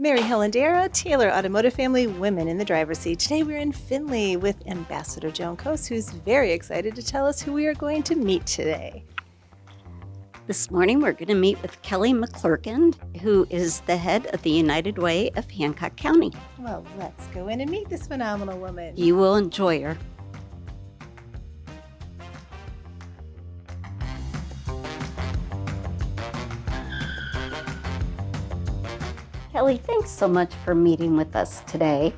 Mary Helen Dara, Taylor Automotive Family, Women in the Driver's Seat. Today we're in Findlay with Ambassador Joan Coase, who's very excited to tell us who we are going to meet today. This morning we're going to meet with Kelley McClurkin, who is the head of the United Way of Hancock County. Well, let's go in and meet this phenomenal woman. You will enjoy her. Kelley, thanks so much for meeting with us today.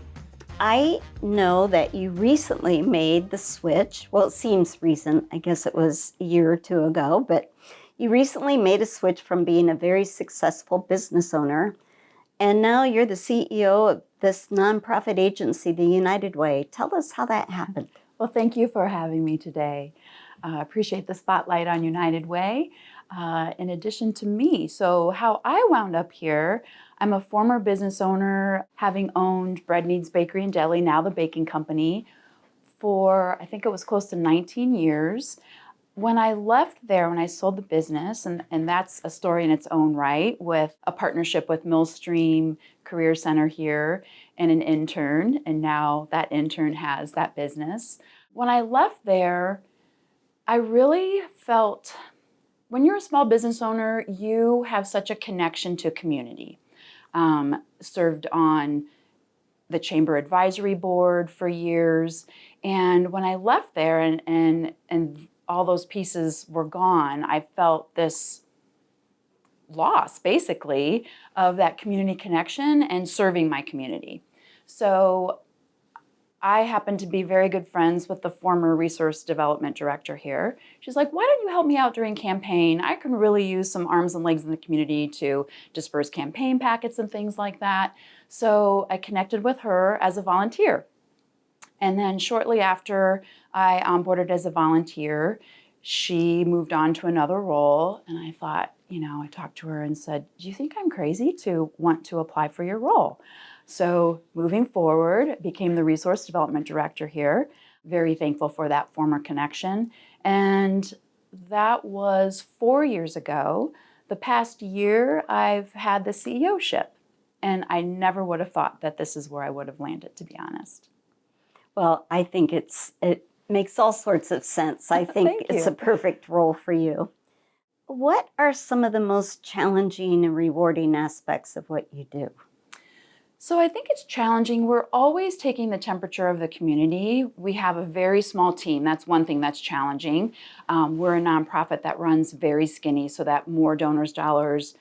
I know that you recently made the switch. Well, it seems recent. I guess it was a year or two ago, but you recently made a switch from being a very successful business owner, and now you're the CEO of this nonprofit agency, the United Way. Tell us how that happened. Well, thank you for having me today. Appreciate the spotlight on United Way, in addition to me. So how I wound up here, I'm a former business owner, having owned Bread Kneads Bakery Deli, now the baking company, for I think it was close to 19 years. When I left there, when I sold the business, and that's a story in its own right, with a partnership with Millstream Career Center here and an intern, and now that intern has that business. When I left there, I really felt, when you're a small business owner, you have such a connection to community. Served on the Chamber Advisory Board for years, and when I left there and all those pieces were gone, I felt this loss, basically, of that community connection and serving my community. So I happen to be very good friends with the former resource development director here. She's like, why don't you help me out during campaign? I can really use some arms and legs in the community to disperse campaign packets and things like that. So I connected with her as a volunteer. And then shortly after I onboarded as a volunteer, she moved on to another role. And I thought, I talked to her and said, do you think I'm crazy to want to apply for your role? So moving forward, became the resource development director here. Very thankful for that former connection. And that was 4 years ago. The past year, I've had the CEO-ship. And I never would have thought that this is where I would have landed, to be honest. Well, I think it makes all sorts of sense. I think it's a perfect role for you. What are some of the most challenging and rewarding aspects of what you do? So I think it's challenging. We're always taking the temperature of the community. We have a very small team. That's one thing that's challenging. We're a nonprofit that runs very skinny so that more donors' dollars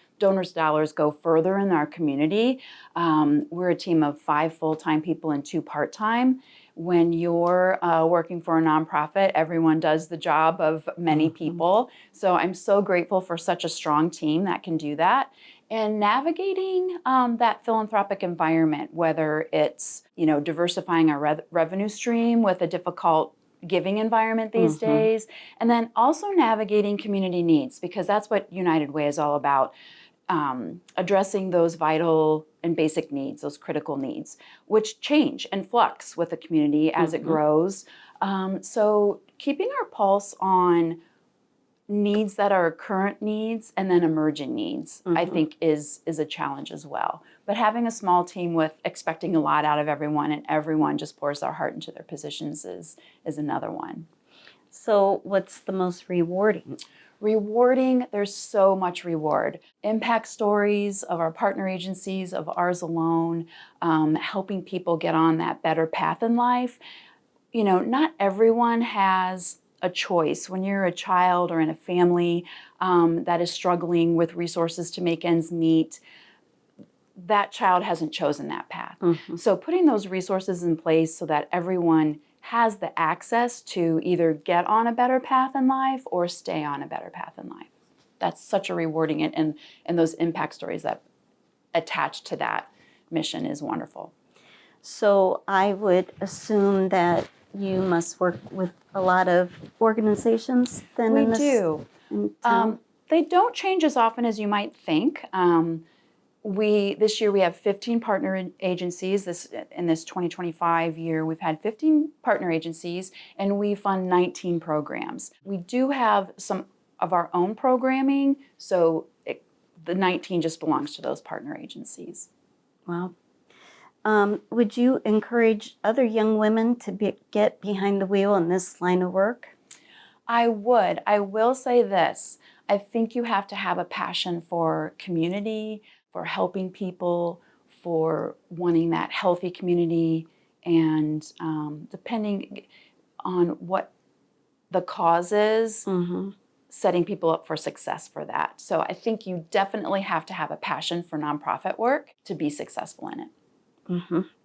go further in our community. We're a team of 5 full-time people and 2 part-time. When you're working for a nonprofit, everyone does the job of many people. So I'm so grateful for such a strong team that can do that. And navigating that philanthropic environment, whether it's diversifying our revenue stream with a difficult giving environment these days, and then also navigating community needs, because that's what United Way is all about. Addressing those vital and basic needs, those critical needs, which change and flux with the community as it grows. So keeping our pulse on needs that are current needs and then emerging needs, I think is a challenge as well. But having a small team with expecting a lot out of everyone and everyone just pours their heart into their positions is another one. So what's the most rewarding? Rewarding, there's so much reward. Impact stories of our partner agencies, of ours alone, helping people get on that better path in life. Not everyone has a choice. When you're a child or in a family that is struggling with resources to make ends meet, that child hasn't chosen that path. So putting those resources in place so that everyone has the access to either get on a better path in life or stay on a better path in life. That's such a rewarding, and those impact stories that attach to that mission is wonderful. So I would assume that you must work with a lot of organizations then We in do. in town? They don't change as often as you might think. This year we have 15 partner agencies. In this 2025 year, we've had 15 partner agencies, and we fund 19 programs. We do have some of our own programming, so the 19 just belongs to those partner agencies. Wow. Would you encourage other young women to get behind the wheel in this line of work? I would. I will say this. I think you have to have a passion for community, for helping people, for wanting that healthy community, and depending on what the cause is, setting people up for success for that. So I think you definitely have to have a passion for nonprofit work to be successful in it.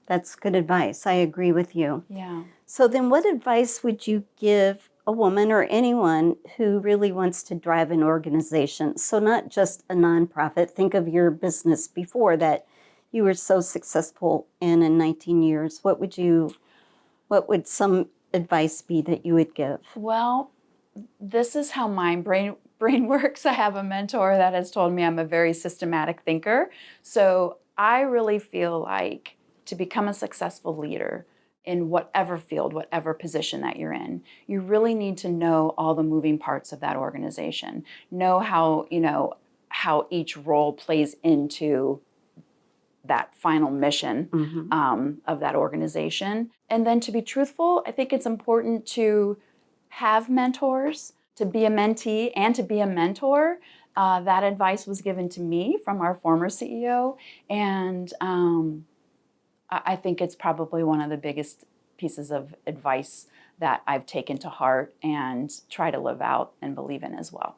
That's good advice. I agree with you. Yeah. So then what advice would you give a woman or anyone who really wants to drive an organization? So not just a nonprofit. Think of your business before that you were so successful in 19 years. What would some advice be that you would give? Well, this is how my brain works. I have a mentor that has told me I'm a very systematic thinker. So I really feel like to become a successful leader in whatever field, whatever position that you're in, you really need to know all the moving parts of that organization. Know how each role plays into that final mission of that organization. And then to be truthful, I think it's important to have mentors, to be a mentee and to be a mentor. That advice was given to me from our former CEO. And I think it's probably one of the biggest pieces of advice that I've taken to heart and try to live out and believe in as well.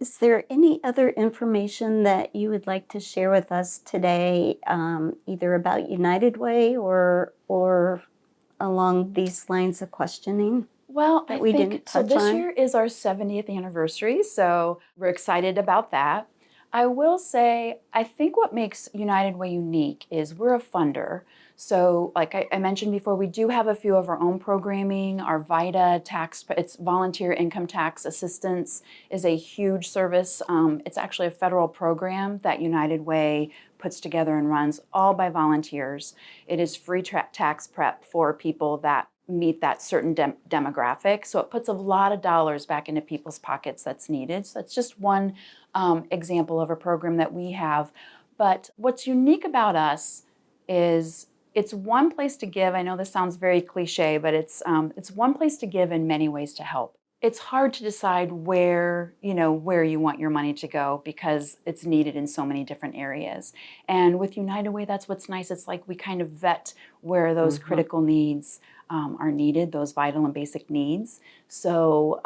Is there any other information that you would like to share with us today, either about United Way or along these lines of questioning? Well, that I we think didn't so. touch This on? year is our 70th anniversary, so we're excited about that. I will say, I think what makes United Way unique is we're a funder. So like I mentioned before, we do have a few of our own programming. Our VITA it's volunteer income tax assistance is a huge service. It's actually a federal program that United Way puts together and runs all by volunteers. It is free tax prep for people that meet that certain demographic. So it puts a lot of dollars back into people's pockets that's needed. So that's just one example of a program that we have. But what's unique about us is it's one place to give. I know this sounds very cliche, but it's one place to give in many ways to help. It's hard to decide where you want your money to go because it's needed in so many different areas. And with United Way, that's what's nice. It's like we kind of vet where those critical needs are needed, those vital and basic needs. So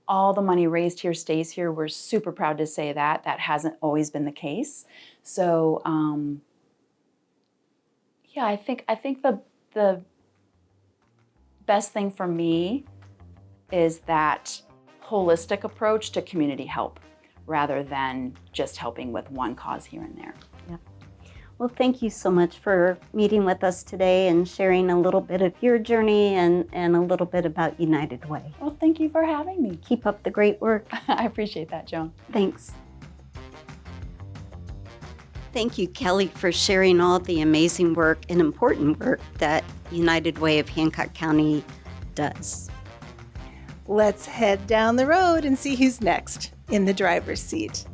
all the money raised here stays here. We're super proud to say that. That hasn't always been the case. So yeah, I think the best thing for me is that holistic approach to community help rather than just helping with one cause here and there. Yeah. Well, thank you so much for meeting with us today and sharing a little bit of your journey and a little bit about United Way. Well, thank you for having me. Keep up the great work. I appreciate that, Joan. Thanks. Thank you, Kelley, for sharing all the amazing work and important work that United Way of Hancock County does. Let's head down the road and see who's next in the driver's seat.